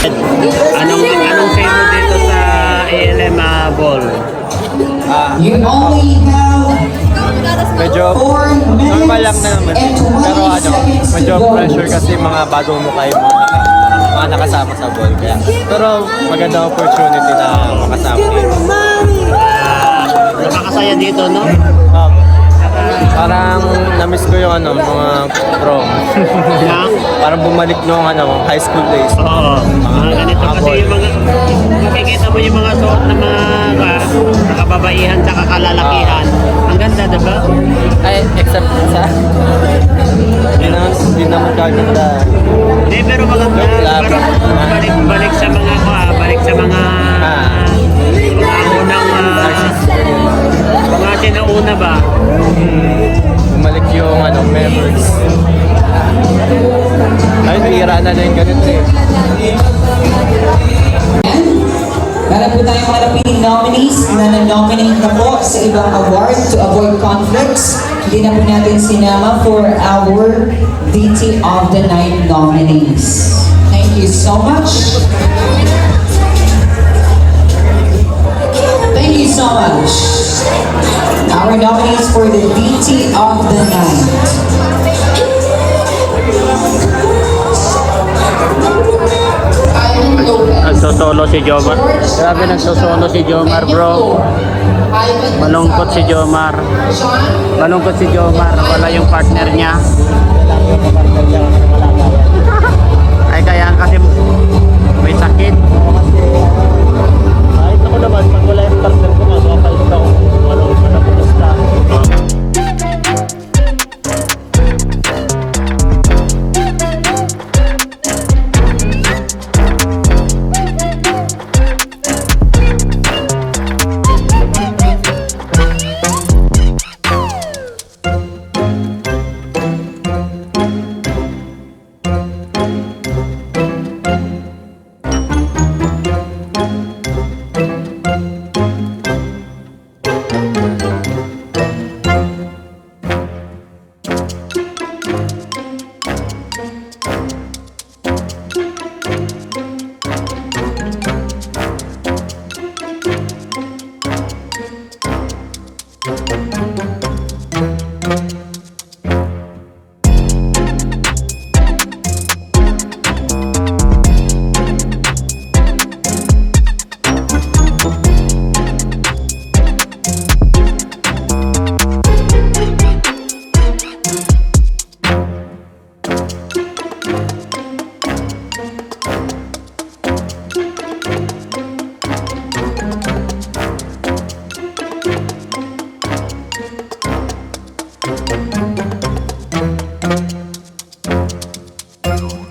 Anong say mo dito sa ALM ball? You only have Medyo 4 minutes normal lang naman. and 20 Pero seconds medyo to go. pressure kasi mga bagong mukha yung mga nakasama sa ball. Kaya, pero magandang opportunity na makasama dito. Nakakasaya dito, no? Um, Parang na-miss ko yung mga pro. Yang? Parang bumalik nung high school days. Oo. Mga ganito kasi ball. yung mga makikita mo yung mga suot ng mga kababaihan sa kalalakihan. Ang ganda, diba? Ay, except sa... Hindi naman kaganda. Hindi, pero maganda. Parang balik sa mga balik sa mga unang mga sinauna ba? Bumalik yung memories. Ay, nahira na yung ganito eh. Meron po tayong mga napiling nominees na na-nominate na po sa ibang award to avoid conflicts. Hindi na po natin sinama for our DT of the Night nominees. Thank you so much. Thank you so much. Our nominees for the DT of the Night. Nagsosolo si Jomar. Grabe, nagsosolo si Jomar, bro. Malungkot si Jomar. Malungkot si Jomar. Wala yung partner niya. Ay, kaya kasi may sakit. Kahit ako naman, pag wala yung partner ko, magpapalit ako. Walang kumusta.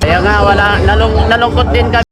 Kaya nga, nalungkot din kami.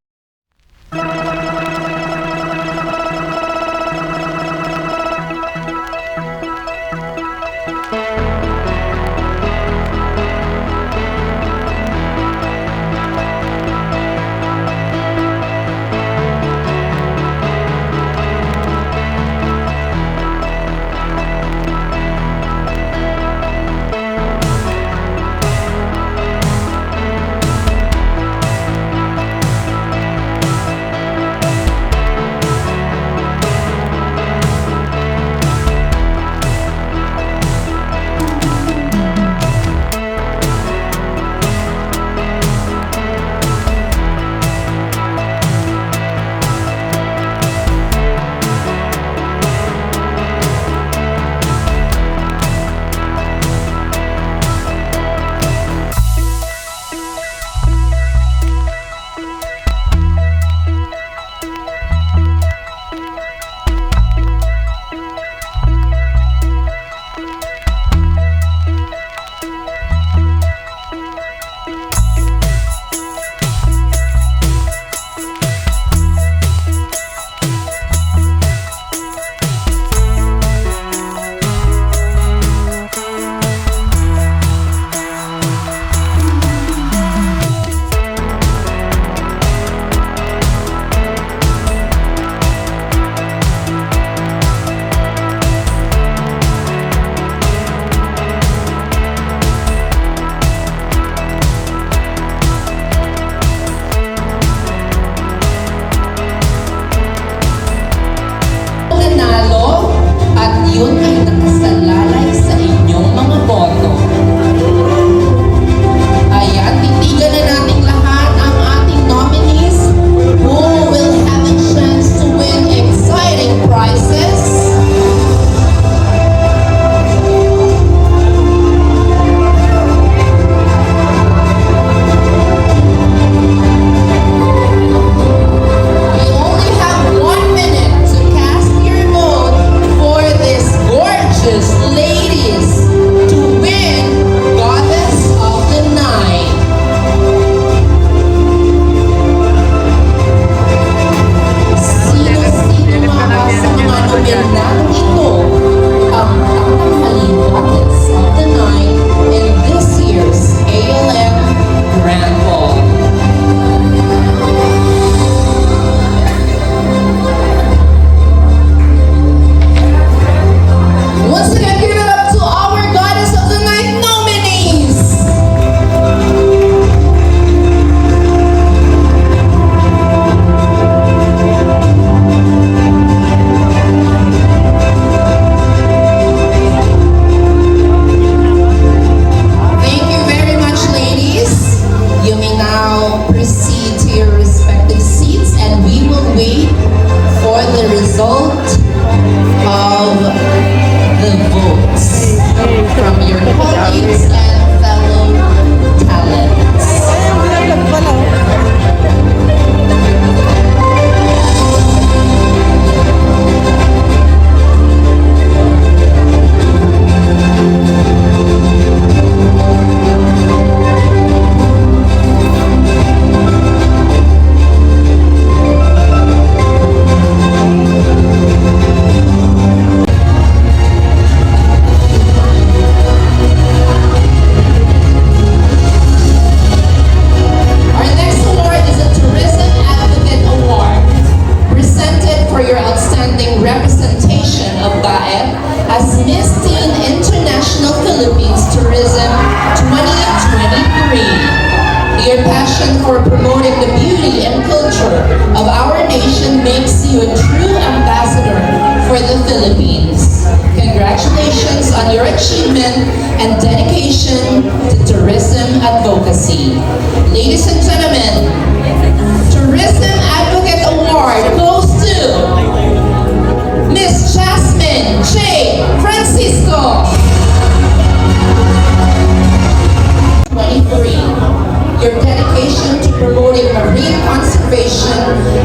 conservation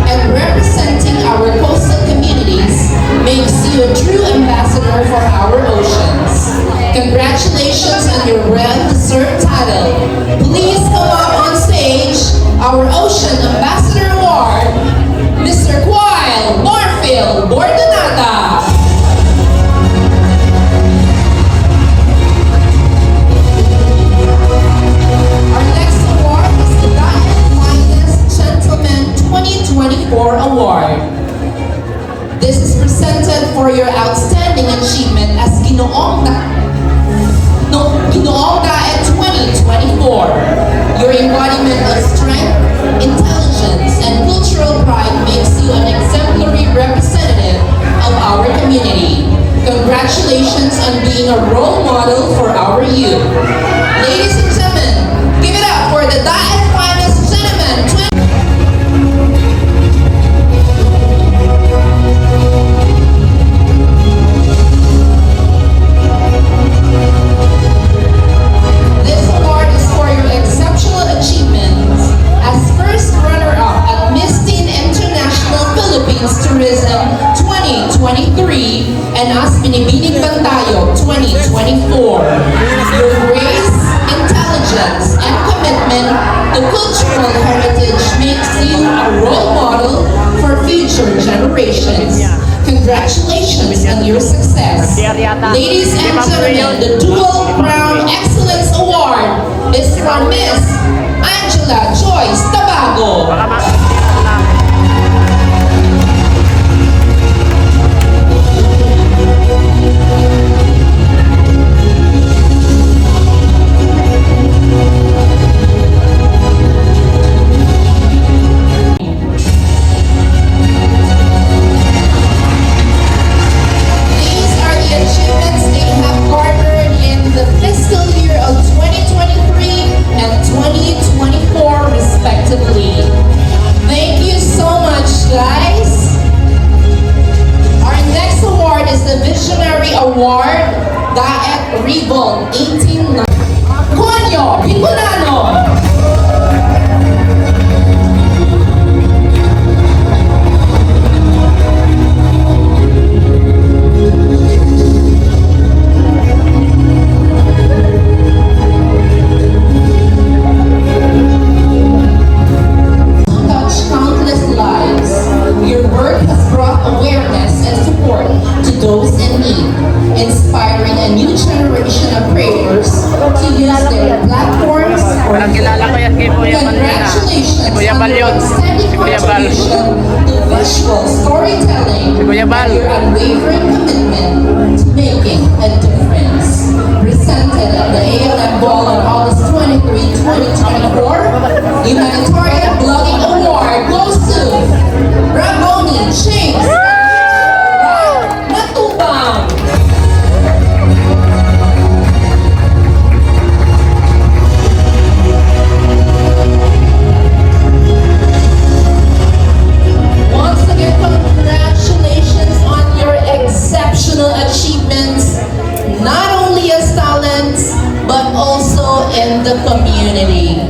and representing our coastal communities makes you a true ambassador for our oceans. Congratulations on your well-deserved title. Please come up on stage, our Ocean Ambassador Award, Mr. Quile Barfield Bordonata. Our next award is the Diet Finest Gentleman 2024 Award. This is presented for your outstanding achievement as Ginoong Daet 2024. Your embodiment of strength, intelligence, and cultural pride makes you an exemplary representative of our community. Congratulations on being a role model for our youth. Ladies and gentlemen, give it up for the Daet Finest Gentleman 2024. This award is for your exceptional achievements as first runner-up at Miss Teen International Philippines Tourism 2023 and as Binibining Bantayo 2024. Your grace, intelligence, and commitment to cultural heritage makes you a role model for future generations. Congratulations on your success. Ladies and gentlemen, the Dual Crown Excellence Award is for Miss Angela Joyce Tabago. These are the achievements they have garnered in the fiscal year of 2023 and 2024 respectively. Thank you so much, guys. Our next award is the Visionary Award, Daet Ribon 18. Konyo Bicolano. Touch countless lives. Your work has brought awareness and support to those in need, inspiring a new generation of creators to use their platforms for Walang kilala ko yan kay Kuya Bal na. Congratulations Si Kuya on Bal your yun. outstanding Si Kuya Bal. contribution to visual storytelling Si Kuya Bal. and your unwavering commitment to making a difference. Presented at the ALM Ball on August 23, 2024, Humanitarian Blogging Award goes to Raboni James Matubang. Once again, congratulations on your exceptional achievements, not only as talents, but also in the community.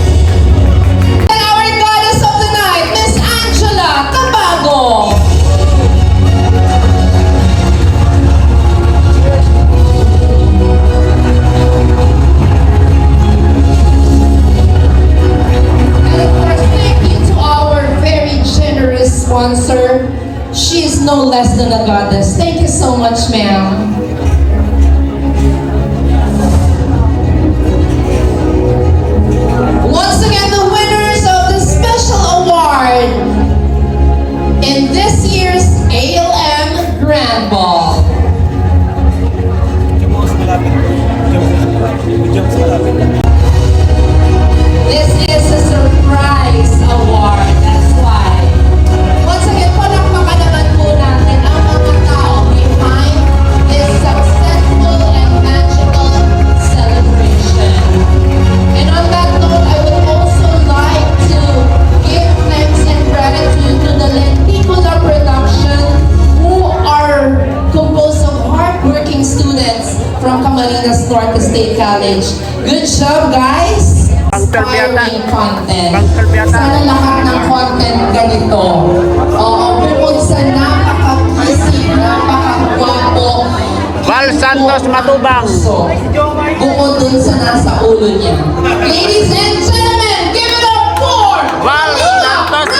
And our goddess of the night, Miss Angela Tabago. And of course, thank you to our very generous sponsor. She is no less than a goddess. Thank you so much, ma'am. Once again, the winners of the special award in this year's ALM Grand Ball. This is a surprise award, that's why. Once again, palakpakan naman po natin ang mga tao behind this successful and magical celebration. And on that note, I would also like to give thanks and gratitude to the Lenticular Production State College. Good job, guys! Inspiring content. Sana lahat ng content ganito. Oo, bukod sa napaka-kisig, napaka-gwapo, Val Santos Matubang. bukod dun sa nasa ulo niya. Ladies and gentlemen, give it up for Val Santos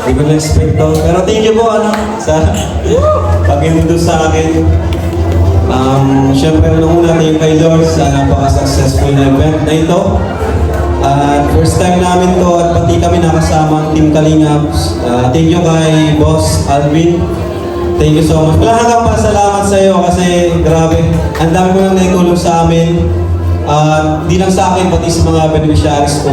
Hindi ko na-expect to. Pero thank you po sa pag-introduce sa akin. Siyempre, una thank you kay Lord sa napaka-successful na event na ito. First time namin to at pati kami nakasama ang Team Kalingap. Thank you kay Boss Alvin. Thank you so much. Wala hanggang pasalamat sa iyo kasi grabe, ang dami mo nang naitulong sa amin. Di lang sa akin, pati sa mga beneficiaries ko.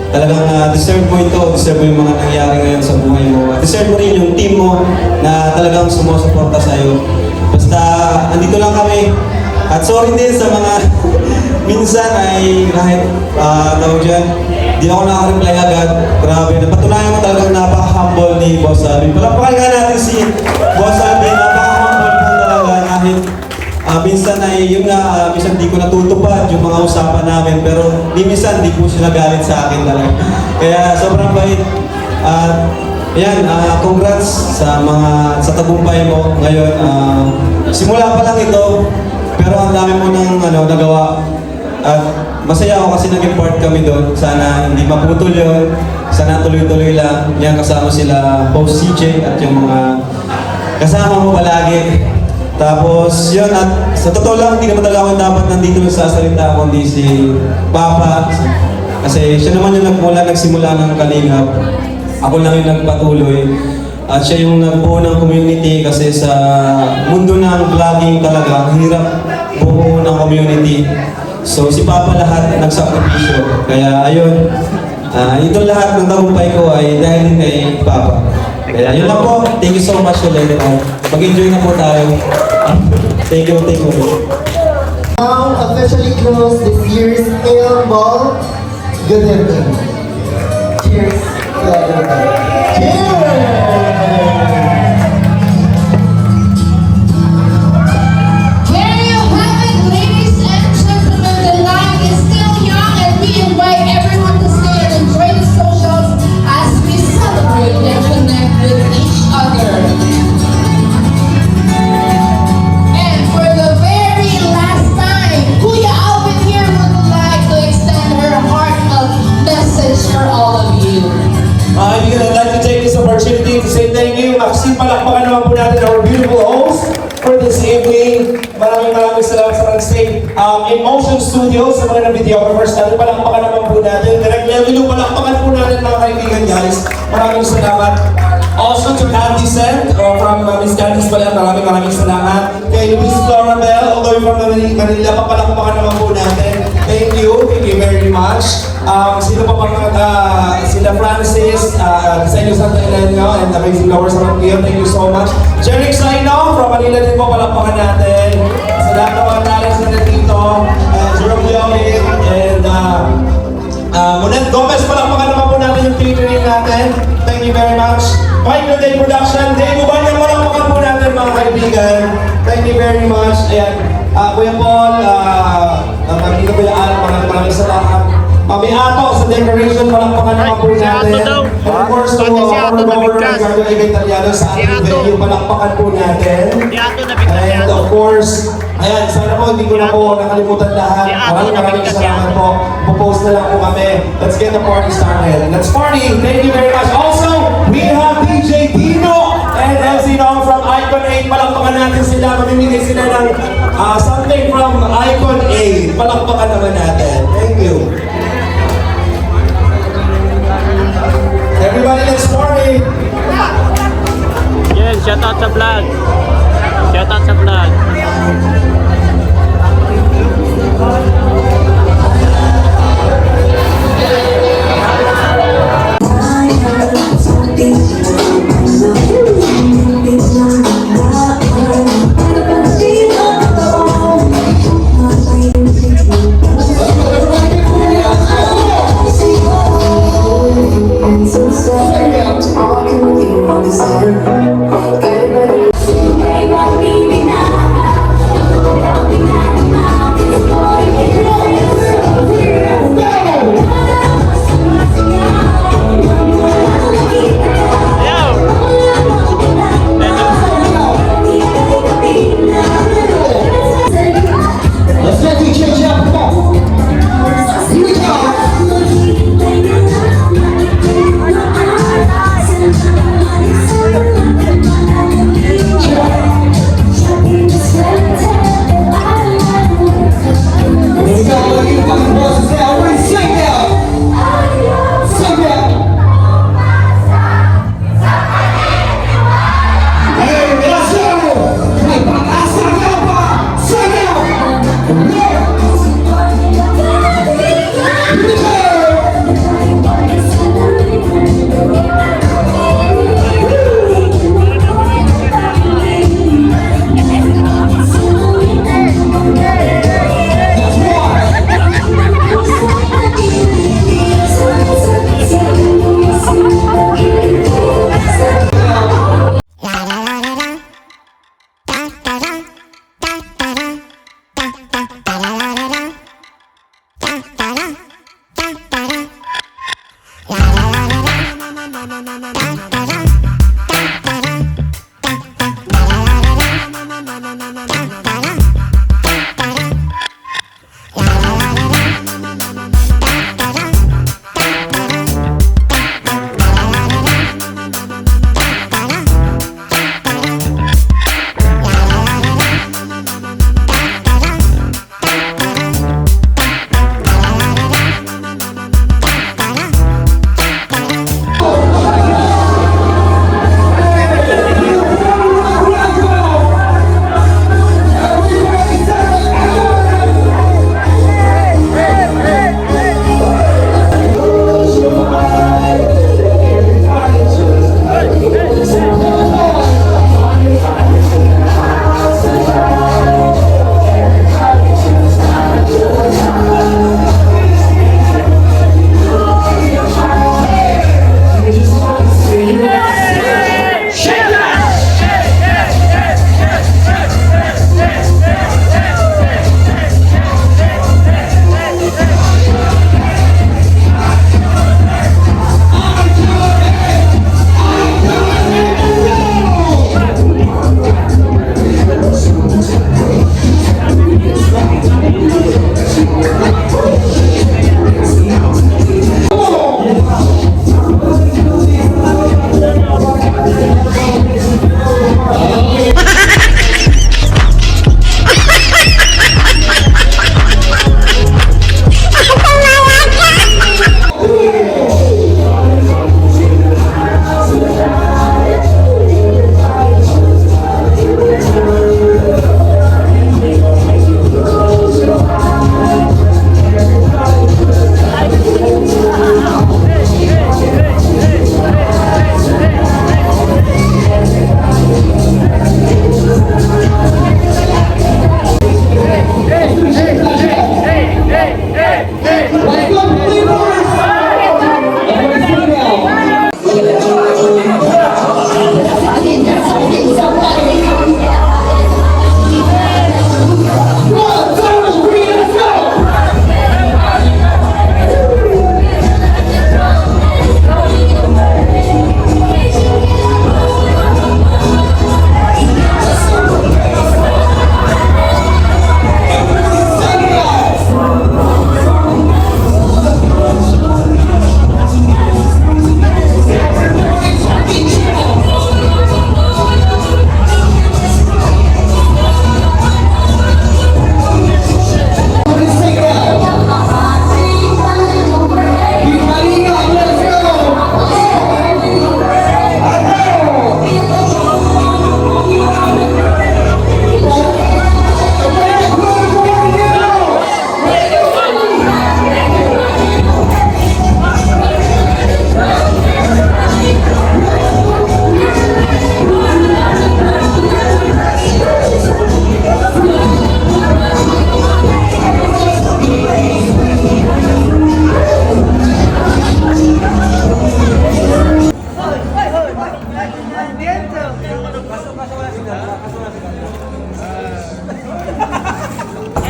Talagang deserve mo ito, deserve mo yung mga nangyari ngayon sa buhay mo. Deserve mo rin yung team mo na talagang sumusuporta sa iyo. Basta, andito lang kami. At sorry din sa mga minsan ay kahit tawag dyan, di ako naka-reply agad. Grabe, napatunayan ko talagang napaka-humble ni Boss Alvin. Palakpakan nga natin si Boss Alvin, napaka-humble po talaga kahit minsan ay yun nga, minsan di ko natutupad yung mga usapan namin, pero minsan di po siya nagalit sa akin talaga. Kaya sobrang bait. Ayan, congrats sa tagumpay mo ngayon. Simula pa lang ito, pero ang dami mo nang nagawa. At masaya ako kasi naging part kami doon. Sana hindi maputol yun. Sana tuloy-tuloy lang. Yan, kasama sila Post CJ at yung mga kasama mo palagi. Tapos yun, at sa totoo lang, hindi naman talaga ako dapat nandito nagsasalita kundi si Papa. Kasi siya naman yung nagsimula ng Kalingap. Ako lang yung nagpatuloy. At siya yung nagbuo ng community kasi sa mundo ng vlogging talaga, ang hirap buo ng community. So si Papa lahat nagsakripisyo. Kaya ayun, ito lahat ng tagumpay ko ay dahil din kay Papa. Kaya yun lang po. Thank you so much ulit. Mag-enjoy na po tayo. Thank you. Now officially close this year's Ale Ball. Good evening. Cheers to everybody. Cheers! There you have it, ladies and gentlemen. The night is still young, and we invite everyone to stay and enjoy the socials as we celebrate and connect with each other. And for the very last time, Kuya Alvin here would like to extend her heartfelt message for all of you. I'd like to take this opportunity to say thank you. Palakpakan naman po natin our beautiful host for this evening. Maraming salamat sa Rock State. In Motion Studios, sa mga videographers natin, palakpakan naman po natin. Direct level, palakpakan po natin mga kaibigan, guys. Maraming salamat. Also to Candy Sent, from Miss Candice pala, maraming salamat. Kay Luis Florabel, although from Manila, papalakpakan naman po natin. Thank you very much. Sino pa pang sila Francis, sa inyo Santa Elena, and Amazing Flowers around here, thank you so much. Jeric Saino, from Manila din po, palakpakan natin. Sa lahat ng mga talents na nandito, Jerome Leonin, and Monet Gomez, palakpakan naman po natin yung catering natin. Thank you very much. Final Day Production, Dave Ubanya, palakpakan po natin mga kaibigan. Thank you very much. Ayan, Kuya Paul, nandito Kuya Al, maraming salamat. May ato sa decoration, palakpakan naman po natin. And of course, to our Governor Ricardo Ega Italiano sa ating venue, palakpakan po natin. And of course, ayan, sana po hindi ko na po nakalimutan lahat. Maraming salamat po. Popost na lang po kami. Let's get the party started. Let's party! Thank you very much. Also, we have DJ Dino and MC Nong from Icon 8. Palakpakan natin sila. Mamimigay sila ng something from Icon 8. Palakpakan naman natin. Thank you. Everybody, let's party! Yan, shout out sa vlog. Shout out sa vlog. Let's go,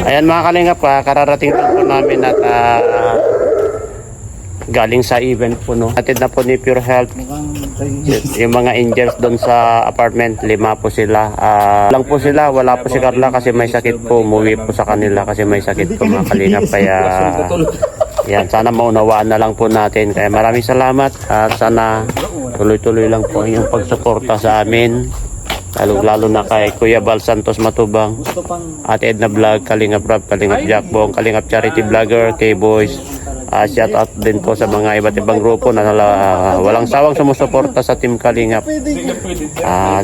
Ayan mga kalingap, kararating lang po namin at galing sa event po, no. Atid na po ni Pure Health yung mga angels doon sa apartment, 5 po sila. Lang po sila, wala po si Carla kasi may sakit po. Umuwi po sa kanila kasi may sakit po mga kalingap. Kaya yan, sana maunawaan na lang po natin. Kaya maraming salamat at sana tuloy-tuloy lang po yung pagsuporta sa amin. Lalo na kay Kuya Bal Santos Matubang, at Edna Vlog, Kalingap Rob, Kalingap Jackbong, Kalingap Charity Vlogger, K-Boys. Shout out din po sa mga iba't ibang grupo na walang sawang sumusuporta sa Team Kalingap.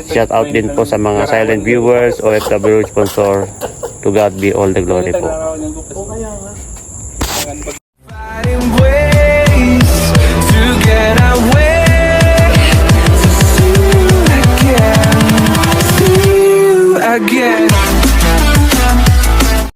Shout out din po sa mga silent viewers, OFW sponsor. To God be all the glory po.